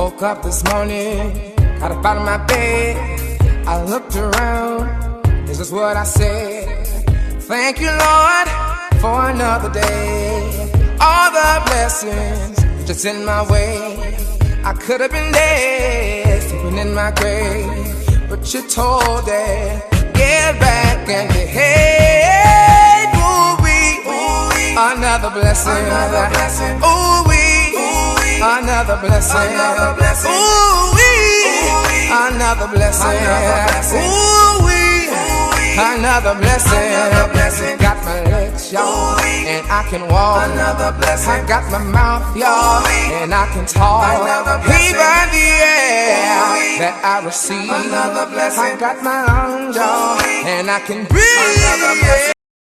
woke up this morning, got up out of my bed. I looked around, this is what I said. Thank you, Lord, for another day. All the blessings just in my way. I could have been dead, sleeping in my grave, but you told Dad, get back and behave. Ooh-wee, another blessing. Ooh-wee, another blessing. Ooh-wee, another blessing. Ooh-wee, another blessing. Got my legs, y'all, and I can walk. I got my mouth, y'all, and I can talk. Even the air that I receive. I got my arms, y'all, and I can breathe.